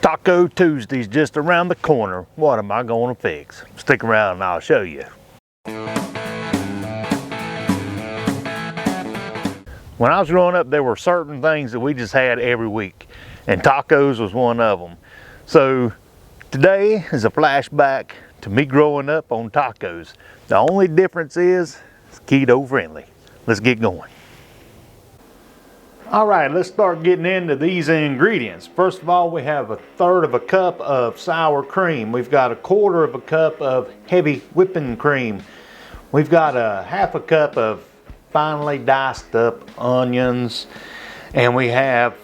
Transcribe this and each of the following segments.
Taco Tuesday's just around the corner. What am I going to fix? Stick around and I'll show you. When I was growing up, there were certain things that we just had every week, and tacos was one of them. So today is a flashback to me growing up on tacos. The only difference is it's keto friendly. Let's get going. All right, let's start getting into these ingredients. First of all, we have 1/3 of a cup of sour cream. We've got 1/4 of a cup of heavy whipping cream. We've got 1/2 cup of finely diced up onions. And we have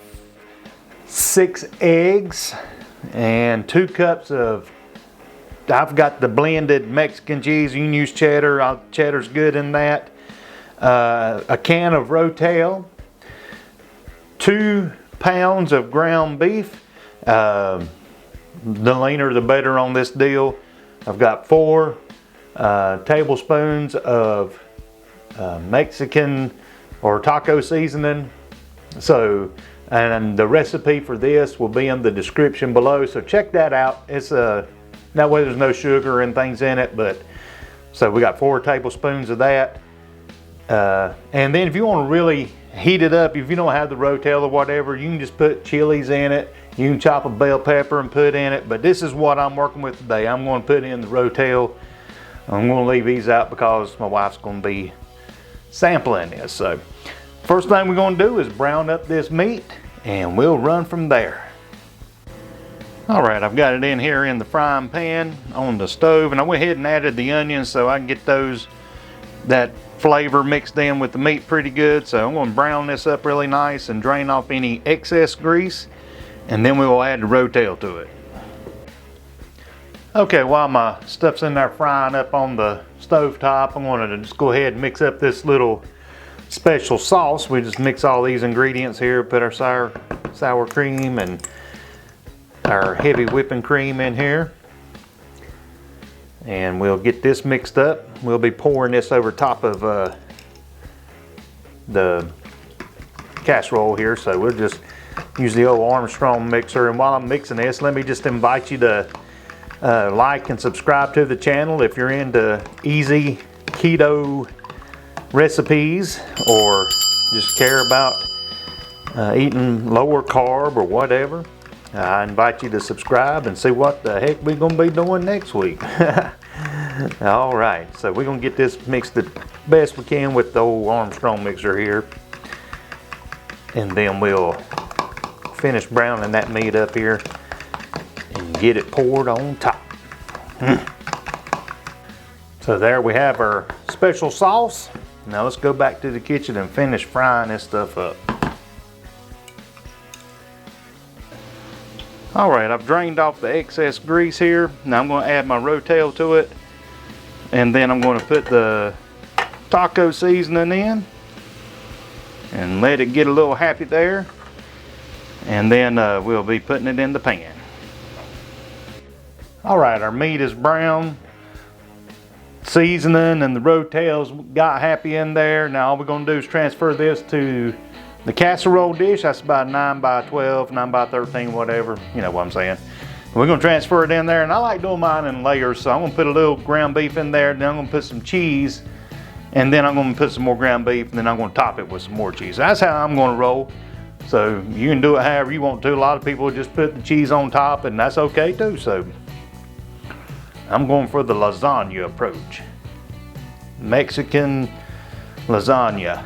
6 eggs and 2 cups of, I've got the blended Mexican cheese. You can use cheddar. Cheddar's good in that. A can of Rotel. 2 pounds of ground beef. The leaner the better on this deal. I've got 4 tablespoons of Mexican or taco seasoning. So, and the recipe for this will be in the description below. So check that out. It's that way there's no sugar and things in it. But so we got 4 tablespoons of that. And then if you want to really heat it up, if you don't have the Rotel or whatever, you can just put chilies in it. You can chop a bell pepper and put in it, but this is what I'm working with today. I'm going to put in the Rotel. I'm going to leave these out because my wife's going to be sampling this. So first thing we're going to do is brown up this meat and we'll run from there. All right, I've got it in here in the frying pan on the stove, and I went ahead and added the onions so I can get that flavor mixed in with the meat pretty good. So I'm going to brown this up really nice and drain off any excess grease, and then we will add the Rotel to it. Okay, while my stuff's in there frying up on the stove top, I'm going to just go ahead and mix up this little special sauce. We just mix all these ingredients here, put our sour cream and our heavy whipping cream in here. And we'll get this mixed up. We'll be pouring this over top of the casserole here. So we'll just use the old Armstrong mixer. And while I'm mixing this, let me just invite you to like and subscribe to the channel if you're into easy keto recipes or just care about eating lower carb or whatever. I invite you to subscribe and see what the heck we're going to be doing next week. All right, so we're going to get this mixed the best we can with the old Armstrong mixer here. And then we'll finish browning that meat up here and get it poured on top. So there we have our special sauce. Now let's go back to the kitchen and finish frying this stuff up. All right, I've drained off the excess grease here. Now I'm going to add my Rotel to it, and then I'm going to put the taco seasoning in and let it get a little happy there, and then we'll be putting it in the pan. All right, our meat is brown, seasoning and the Rotel's got happy in there. Now all we're going to do is transfer this to the casserole dish. That's about 9 by 12, 9 by 13, whatever. You know what I'm saying. We're going to transfer it in there, and I like doing mine in layers. So I'm going to put a little ground beef in there, then I'm going to put some cheese, and then I'm going to put some more ground beef, and then I'm going to top it with some more cheese. That's how I'm going to roll. So you can do it however you want to. A lot of people just put the cheese on top, and that's okay too. So I'm going for the lasagna approach. Mexican lasagna.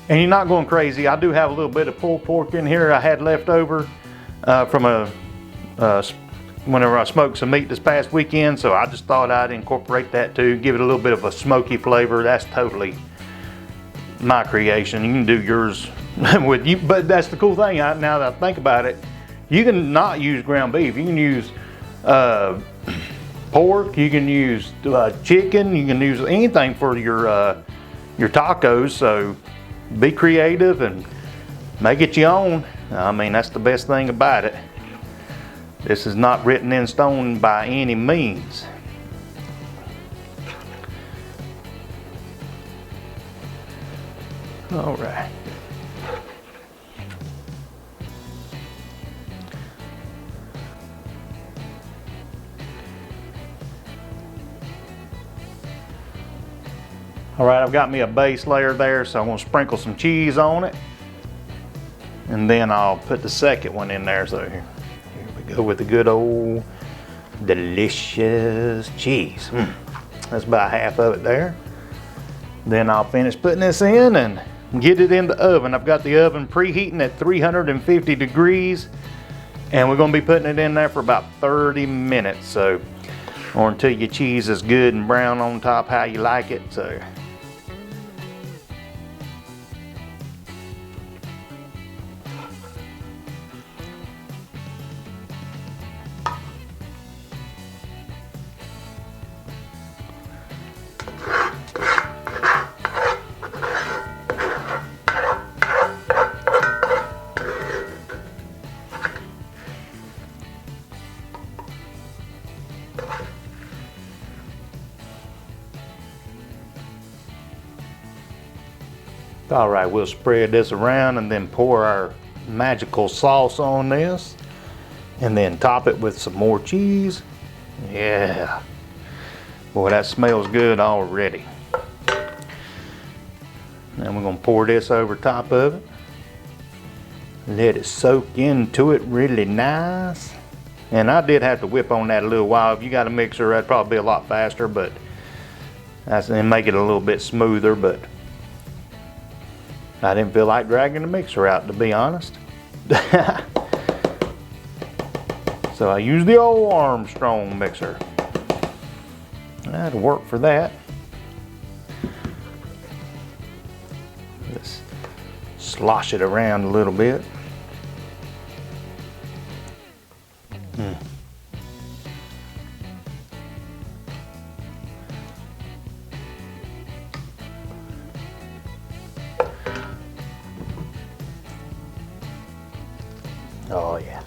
And you're not going crazy. I do have a little bit of pulled pork in here I had left over from whenever I smoked some meat this past weekend, so I just thought I'd incorporate that too, give it a little bit of a smoky flavor. That's totally my creation. You can do yours with you, but that's the cool thing. Now that I think about it, you can not use ground beef. You can use pork. You can use chicken. You can use anything for your tacos. So be creative and make it your own. I mean, that's the best thing about it. This is not written in stone by any means. All right. All right, I've got me a base layer there, so I'm gonna sprinkle some cheese on it. And then I'll put the second one in there. So here we go with the good old delicious cheese. That's about half of it there. Then I'll finish putting this in and get it in the oven. I've got the oven preheating at 350 degrees. And we're gonna be putting it in there for about 30 minutes. So, or until your cheese is good and brown on top how you like it. So. All right, we'll spread this around and then pour our magical sauce on this and then top it with some more cheese. Yeah, boy, that smells good already. Then we're gonna pour this over top of it. Let it soak into it really nice. And I did have to whip on that a little while. If you got a mixer, that'd probably be a lot faster, but that's and make it a little bit smoother, but I didn't feel like dragging the mixer out, to be honest. So I used the old Armstrong mixer. That'll work for that. Just slosh it around a little bit. Oh yeah.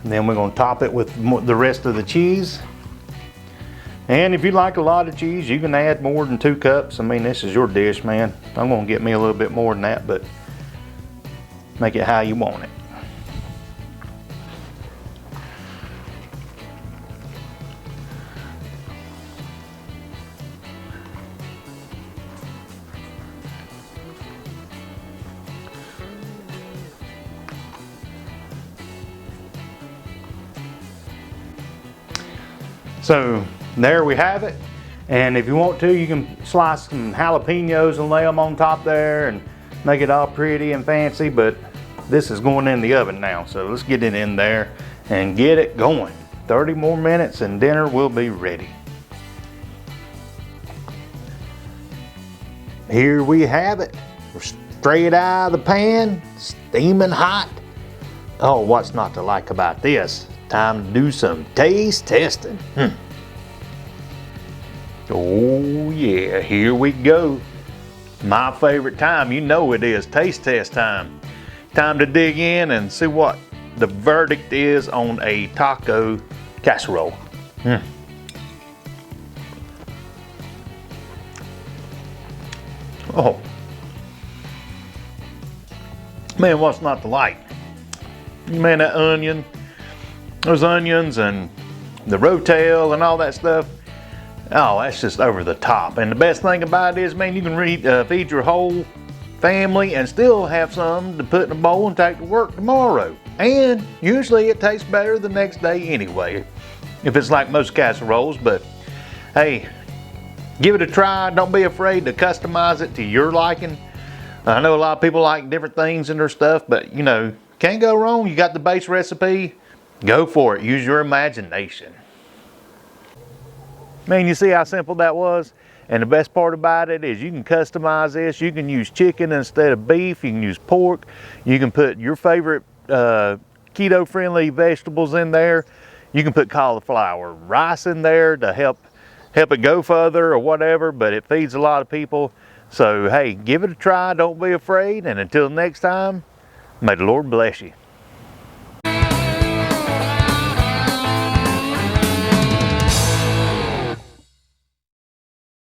And then we're gonna top it with the rest of the cheese. And if you like a lot of cheese, you can add more than 2 cups. I mean, this is your dish, man. I'm gonna get me a little bit more than that, but make it how you want it. So there we have it. And if you want to, you can slice some jalapenos and lay them on top there and make it all pretty and fancy, but this is going in the oven now. So let's get it in there and get it going. 30 more minutes and dinner will be ready. Here we have it. We're straight out of the pan, steaming hot. Oh, what's not to like about this? Time to do some taste testing. Oh yeah, here we go. My favorite time, you know it is, taste test time. Time to dig in and see what the verdict is on a taco casserole. Oh. Man, what's not to like? Man, that onion, those onions and the rotel and all that stuff. Oh, that's just over the top. And the best thing about it is, man, you can feed your whole family and still have some to put in a bowl and take to work tomorrow. And usually it tastes better the next day anyway, if it's like most casseroles. But hey, give it a try. Don't be afraid to customize it to your liking. I know a lot of people like different things in their stuff, but you know, can't go wrong. You got the base recipe, go for it. Use your imagination. Man, you see how simple that was? And the best part about it is you can customize this. You can use chicken instead of beef. You can use pork. You can put your favorite keto-friendly vegetables in there. You can put cauliflower rice in there to help it go further or whatever, but it feeds a lot of people. So hey, give it a try. Don't be afraid. And until next time, may the Lord bless you.